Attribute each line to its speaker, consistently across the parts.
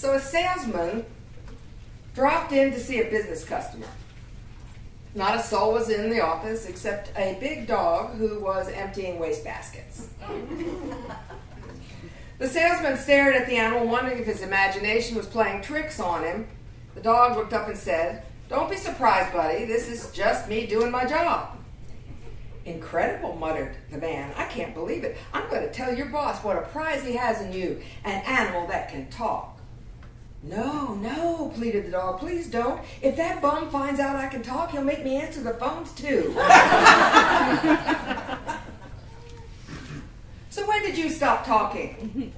Speaker 1: So a salesman dropped in to see a business customer. Not a soul was in the office except a big dog who was emptying wastebaskets. The salesman stared at the animal, wondering if his imagination was playing tricks on him. The dog looked up and said, "Don't be surprised, buddy. This is just me doing my job." "Incredible," muttered the man. "I can't believe it. I'm going to tell your boss what a prize he has in you, an animal that can talk." "No, no," pleaded the dog. "Please don't. If that bum finds out I can talk, he'll make me answer the phones too." So when did you stop talking?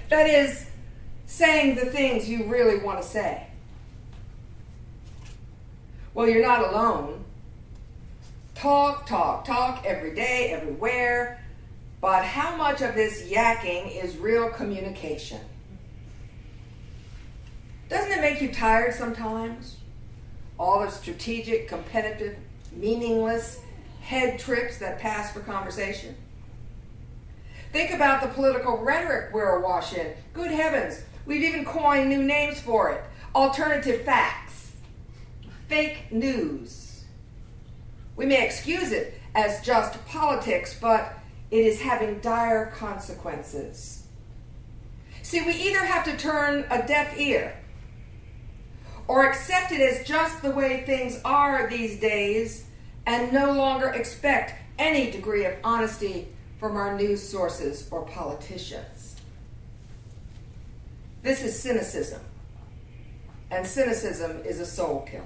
Speaker 1: That is, saying the things you really want to say. Well, you're not alone. Talk, talk, talk every day, everywhere. But how much of this yakking is real communication? Doesn't it make you tired sometimes? All the strategic, competitive, meaningless head trips that pass for conversation. Think about the political rhetoric we're awash in. Good heavens, we've even coined new names for it. Alternative facts. Fake news. We may excuse it as just politics, but it is having dire consequences. See, we either have to turn a deaf ear or accept it as just the way things are these days and no longer expect any degree of honesty from our news sources or politicians. This is cynicism, and cynicism is a soul killer.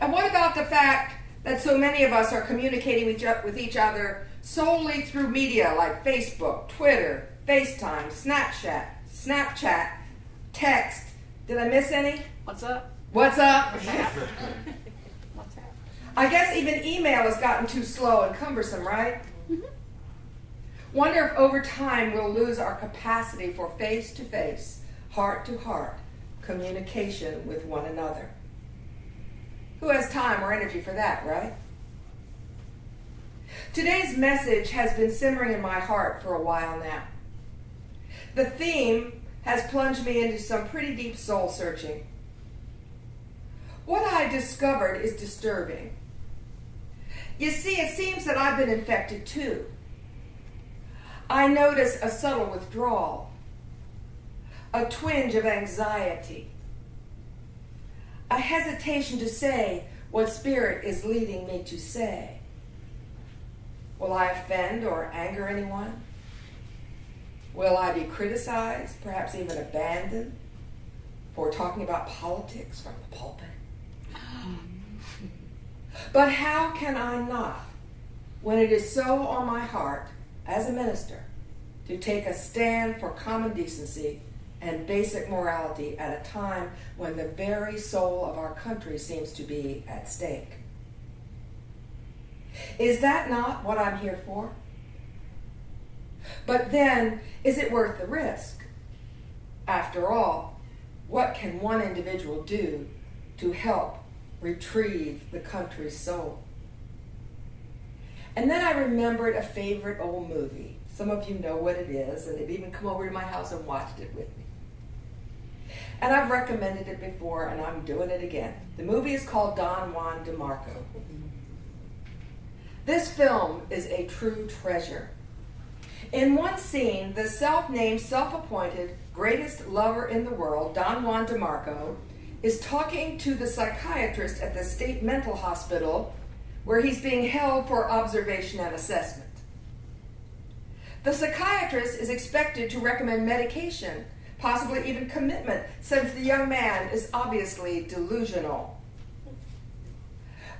Speaker 1: And what about the fact that so many of us are communicating with each other solely through media like Facebook, Twitter, FaceTime, Snapchat, text? Did I miss any?
Speaker 2: What's up?
Speaker 1: What's up?
Speaker 2: What's up?
Speaker 1: I guess even email has gotten too slow and cumbersome, right?
Speaker 2: Mm-hmm.
Speaker 1: Wonder if over time we'll lose our capacity for face-to-face, heart-to-heart communication with one another. Who has time or energy for that, right? Today's message has been simmering in my heart for a while now. The theme has plunged me into some pretty deep soul searching. What I discovered is disturbing. You see, it seems that I've been infected too. I notice a subtle withdrawal, a twinge of anxiety, a hesitation to say what Spirit is leading me to say. Will I offend or anger anyone? Will I be criticized, perhaps even abandoned, for talking about politics from the pulpit? But how can I not, when it is so on my heart as a minister to take a stand for common decency and basic morality at a time when the very soul of our country seems to be at stake? Is that not what I'm here for? But then, is it worth the risk? After all, what can one individual do to help retrieve the country's soul? And then I remembered a favorite old movie. Some of you know what it is, and they've even come over to my house and watched it with me. And I've recommended it before, and I'm doing it again. The movie is called Don Juan DeMarco. This film is a true treasure. In one scene, the self-named, self-appointed greatest lover in the world, Don Juan DeMarco, is talking to the psychiatrist at the state mental hospital where he's being held for observation and assessment. The psychiatrist is expected to recommend medication, possibly even commitment, since the young man is obviously delusional.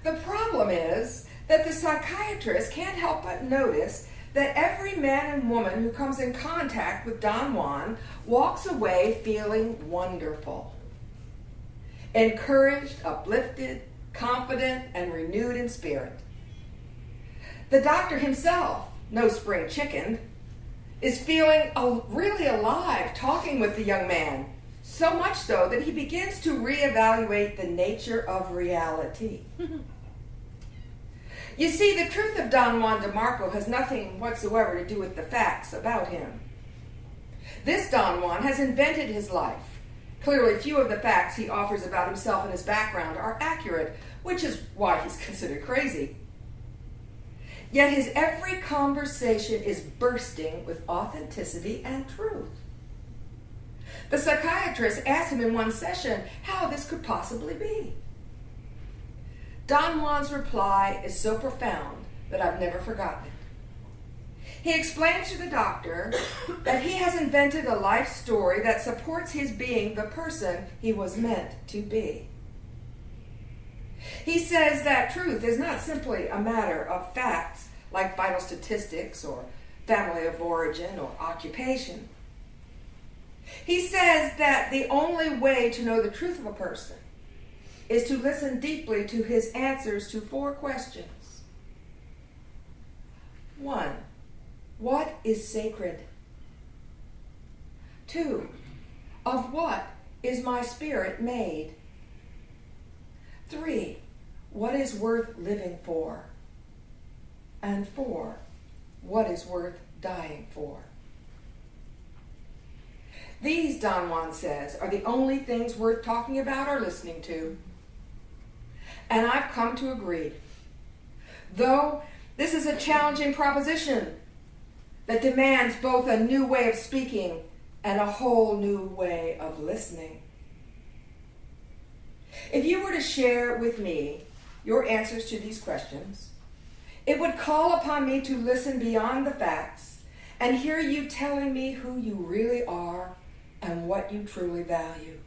Speaker 1: The problem is that the psychiatrist can't help but notice that every man and woman who comes in contact with Don Juan walks away feeling wonderful, encouraged, uplifted, confident, and renewed in spirit. The doctor himself, no spring chicken, is feeling really alive talking with the young man, so much so that he begins to reevaluate the nature of reality. You see, the truth of Don Juan DeMarco has nothing whatsoever to do with the facts about him. This Don Juan has invented his life. Clearly, few of the facts he offers about himself and his background are accurate, which is why he's considered crazy. Yet his every conversation is bursting with authenticity and truth. The psychiatrist asked him in one session how this could possibly be. Don Juan's reply is so profound that I've never forgotten it. He explains to the doctor that he has invented a life story that supports his being the person he was meant to be. He says that truth is not simply a matter of facts like vital statistics or family of origin or occupation. He says that the only way to know the truth of a person is to listen deeply to his answers to 4 questions. 1. What is sacred? 2. Of what is my spirit made? 3. What is worth living for? And 4. What is worth dying for? These, Don Juan says, are the only things worth talking about or listening to. And I've come to agree. Though this is a challenging proposition that demands both a new way of speaking and a whole new way of listening. If you were to share with me your answers to these questions, it would call upon me to listen beyond the facts and hear you telling me who you really are and what you truly value.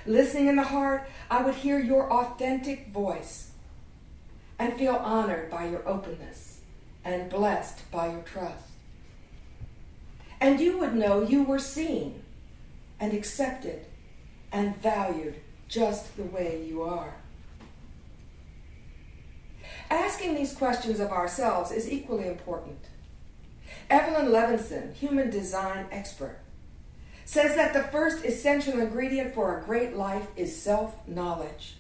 Speaker 1: Listening in the heart, I would hear your authentic voice and feel honored by your openness and blessed by your trust. And you would know you were seen and accepted and valued just the way you are. Asking these questions of ourselves is equally important. Evelyn Levinson, human design expert, says that the first essential ingredient for a great life is self-knowledge.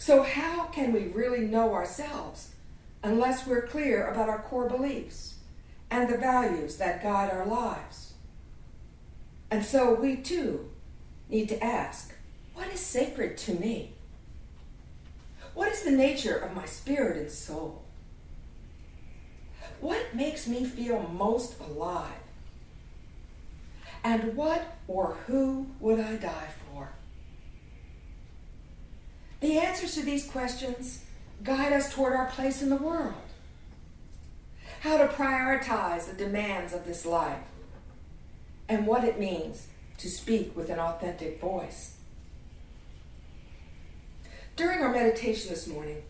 Speaker 1: So how can we really know ourselves unless we're clear about our core beliefs and the values that guide our lives? And so we too need to ask, what is sacred to me? What is the nature of my spirit and soul? What makes me feel most alive? And what or who would I die for? The answers to these questions guide us toward our place in the world. How to prioritize the demands of this life and what it means to speak with an authentic voice. During our meditation this morning,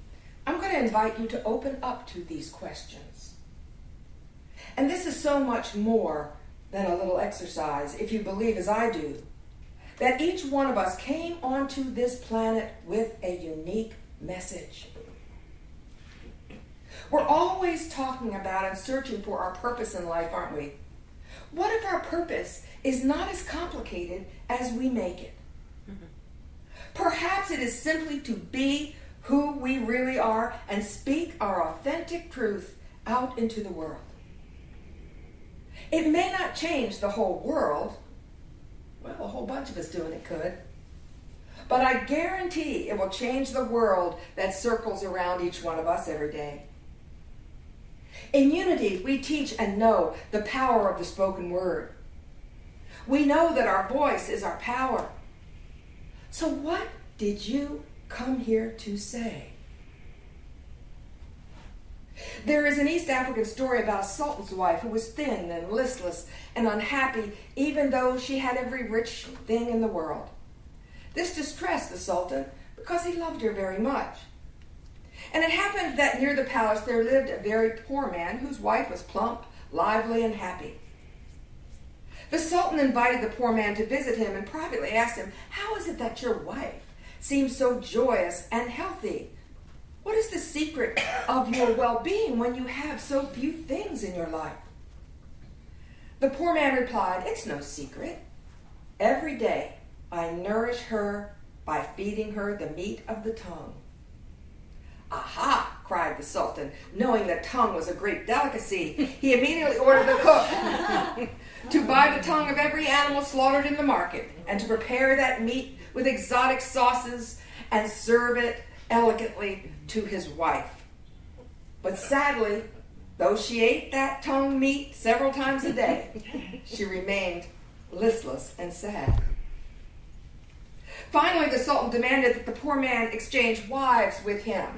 Speaker 1: I'm going to invite you to open up to these questions. And this is so much more than a little exercise, if you believe as I do, that each one of us came onto this planet with a unique message. We're always talking about and searching for our purpose in life, aren't we? What if our purpose is not as complicated as we make it? Perhaps it is simply to be who we really are and speak our authentic truth out into the world. It may not change the whole world. Well, a whole bunch of us doing it could. But I guarantee it will change the world that circles around each one of us every day. In Unity, we teach and know the power of the spoken word. We know that our voice is our power. So what did you come here to say? There is an East African story about a sultan's wife who was thin and listless and unhappy, even though she had every rich thing in the world. This distressed the sultan because he loved her very much. And it happened that near the palace there lived a very poor man whose wife was plump, lively, and happy. The sultan invited the poor man to visit him and privately asked him, "How is it that your wife seems so joyous and healthy? What is the secret of your well-being when you have so few things in your life?" The poor man replied, "It's no secret. Every day I nourish her by feeding her the meat of the tongue. "Aha!" cried the Sultan. Knowing that tongue was a great delicacy, he immediately ordered the cook to buy the tongue of every animal slaughtered in the market and to prepare that meat with exotic sauces and serve it elegantly to his wife. But sadly, though she ate that tongue meat several times a day, she remained listless and sad. Finally, the Sultan demanded that the poor man exchange wives with him.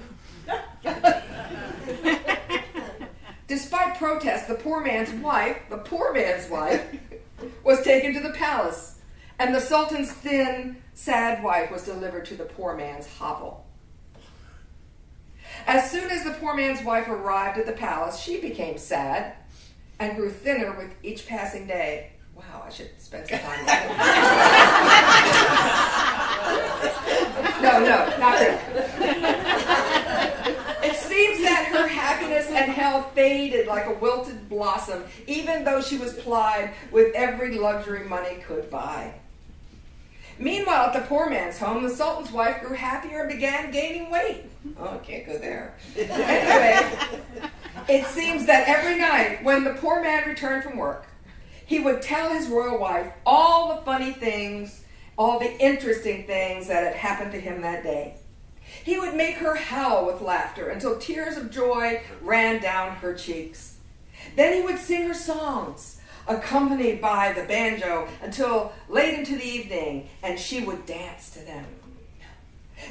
Speaker 1: Despite protest, the poor man's wife, was taken to the palace, and the Sultan's thin, sad wife was delivered to the poor man's hovel. As soon as the poor man's wife arrived at the palace, she became sad and grew thinner with each passing day. Wow, I should spend some time with her. No, not really. It seems that her happiness and health faded like a wilted blossom, even though she was plied with every luxury money could buy. Meanwhile, at the poor man's home, the Sultan's wife grew happier and began gaining weight. Oh, I can't go there. Anyway, it seems that every night when the poor man returned from work, he would tell his royal wife all the funny things, all the interesting things that had happened to him that day. He would make her howl with laughter until tears of joy ran down her cheeks. Then he would sing her songs, accompanied by the banjo, until late into the evening, and she would dance to them.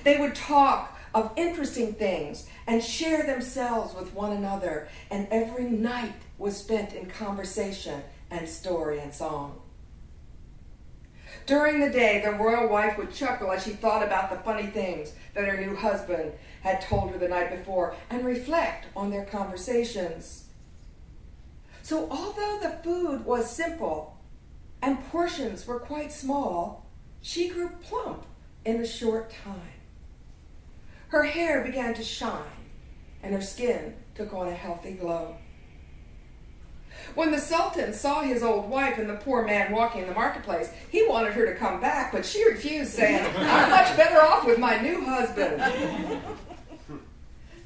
Speaker 1: They would talk of interesting things and share themselves with one another, and every night was spent in conversation and story and song. During the day, the royal wife would chuckle as she thought about the funny things that her new husband had told her the night before and reflect on their conversations. So although the food was simple and portions were quite small, she grew plump in a short time. Her hair began to shine and her skin took on a healthy glow. When the Sultan saw his old wife and the poor man walking in the marketplace, he wanted her to come back, but she refused, saying, "I'm much better off with my new husband."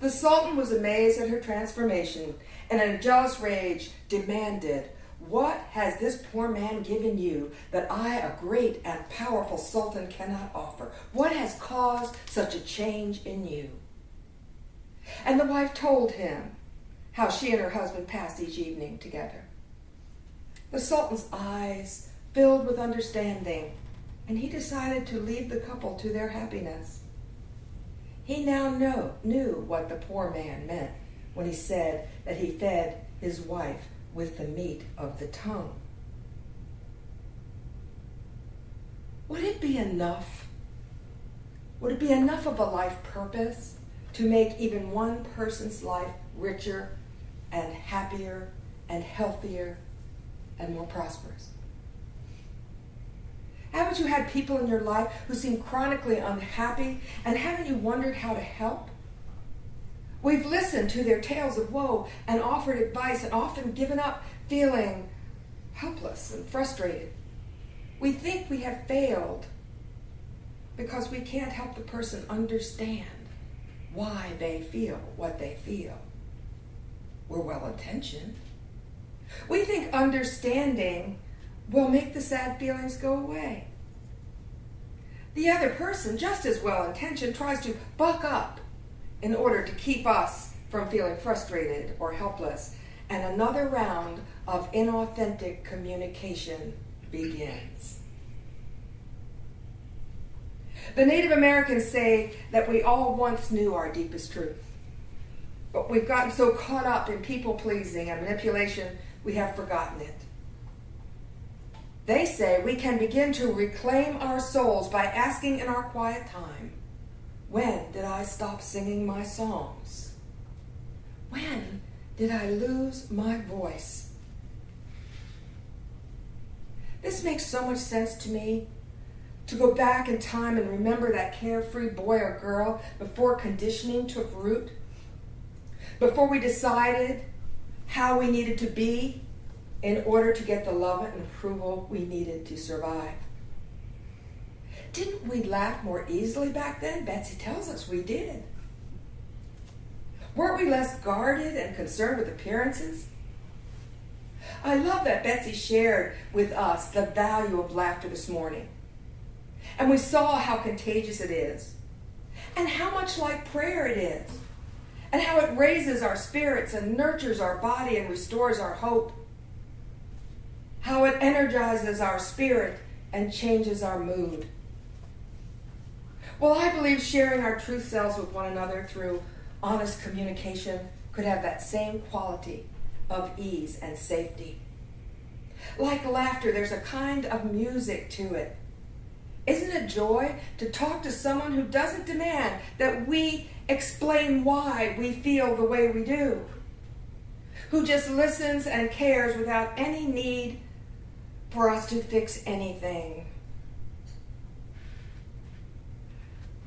Speaker 1: The Sultan was amazed at her transformation and in jealous rage demanded, "What has this poor man given you that I, a great and powerful Sultan, cannot offer? What has caused such a change in you?" And the wife told him how she and her husband passed each evening together. The Sultan's eyes filled with understanding, and he decided to leave the couple to their happiness. He now knew what the poor man meant when he said that he fed his wife with the meat of the tongue. Would it be enough? Would it be enough of a life purpose to make even one person's life richer and happier and healthier and more prosperous? Haven't you had people in your life who seem chronically unhappy, and haven't you wondered how to help? We've listened to their tales of woe and offered advice and often given up, feeling helpless and frustrated. We think we have failed because we can't help the person understand why they feel what they feel. We're well-intentioned. We think understanding will make the sad feelings go away. The other person, just as well-intentioned, tries to buck up in order to keep us from feeling frustrated or helpless, and another round of inauthentic communication begins. The Native Americans say that we all once knew our deepest truth, but we've gotten so caught up in people-pleasing and manipulation, we have forgotten it. They say we can begin to reclaim our souls by asking in our quiet time, when did I stop singing my songs? When did I lose my voice? This makes so much sense to me, to go back in time and remember that carefree boy or girl before conditioning took root, before we decided how we needed to be in order to get the love and approval we needed to survive. Didn't we laugh more easily back then? Betsy tells us we did. Weren't we less guarded and concerned with appearances? I love that Betsy shared with us the value of laughter this morning. And we saw how contagious it is, and how much like prayer it is, and how it raises our spirits and nurtures our body and restores our hope, how it energizes our spirit and changes our mood. Well, I believe sharing our truth selves with one another through honest communication could have that same quality of ease and safety. Like laughter, there's a kind of music to it. Isn't it joy to talk to someone who doesn't demand that we explain why we feel the way we do? Who just listens and cares without any need for us to fix anything?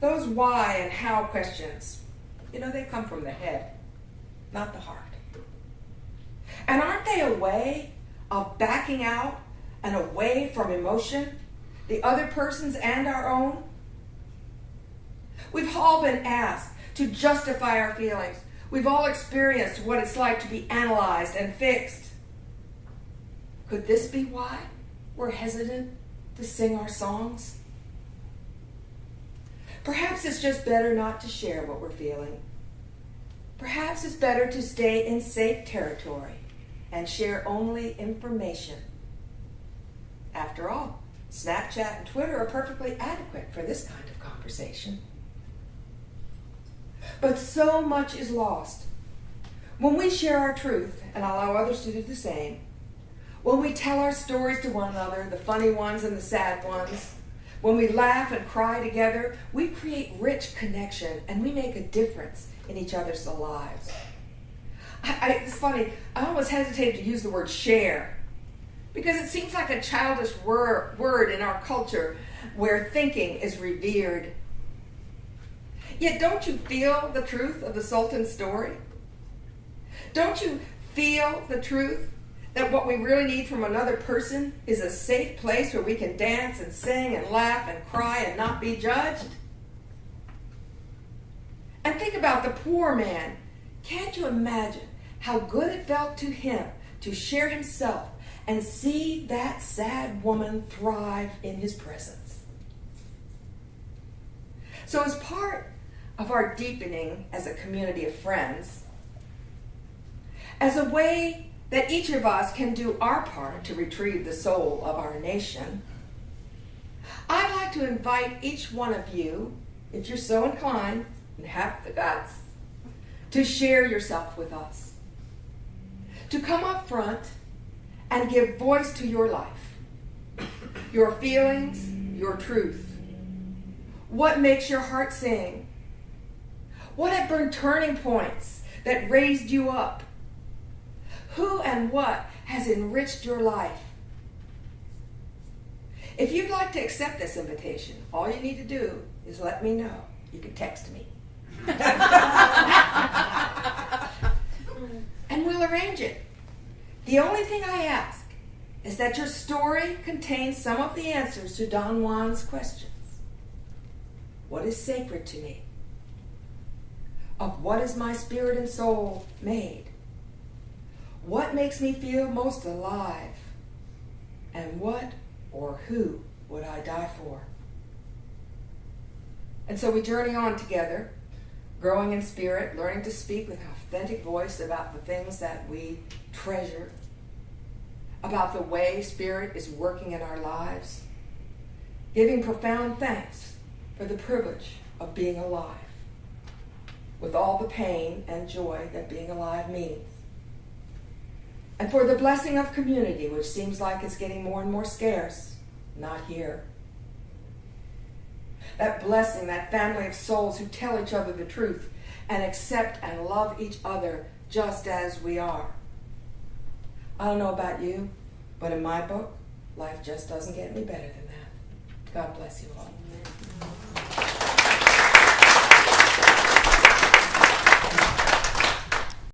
Speaker 1: Those why and how questions, they come from the head, not the heart. And aren't they a way of backing out and away from emotion, the other person's and our own? We've all been asked to justify our feelings. We've all experienced what it's like to be analyzed and fixed. Could this be why we're hesitant to sing our songs? Perhaps it's just better not to share what we're feeling. Perhaps it's better to stay in safe territory and share only information. After all, Snapchat and Twitter are perfectly adequate for this kind of conversation. But so much is lost when we share our truth and allow others to do the same. When we tell our stories to one another, the funny ones and the sad ones. When we laugh and cry together, we create rich connection and we make a difference in each other's lives. It's funny, I almost hesitated to use the word share because it seems like a childish word in our culture where thinking is revered. Yet don't you feel the truth of the Sultan's story? Don't you feel the truth that what we really need from another person is a safe place where we can dance and sing and laugh and cry and not be judged? And think about the poor man. Can't you imagine how good it felt to him to share himself and see that sad woman thrive in his presence? So as part of our deepening as a community of friends, as a way that each of us can do our part to retrieve the soul of our nation, I'd like to invite each one of you, if you're so inclined and have the guts, to share yourself with us. To come up front and give voice to your life, your feelings, your truth. What makes your heart sing? What have been turning points that raised you up? Who and what has enriched your life? If you'd like to accept this invitation, all you need to do is let me know. You can text me. And we'll arrange it. The only thing I ask is that your story contains some of the answers to Don Juan's questions. What is sacred to me? Of what is my spirit and soul made? What makes me feel most alive? And what or who would I die for? And so we journey on together, growing in spirit, learning to speak with an authentic voice about the things that we treasure, about the way Spirit is working in our lives, giving profound thanks for the privilege of being alive, with all the pain and joy that being alive means, and for the blessing of community, which seems like it's getting more and more scarce, not here. That blessing, that family of souls who tell each other the truth and accept and love each other just as we are. I don't know about you, but in my book, life just doesn't get any better than that. God bless you all.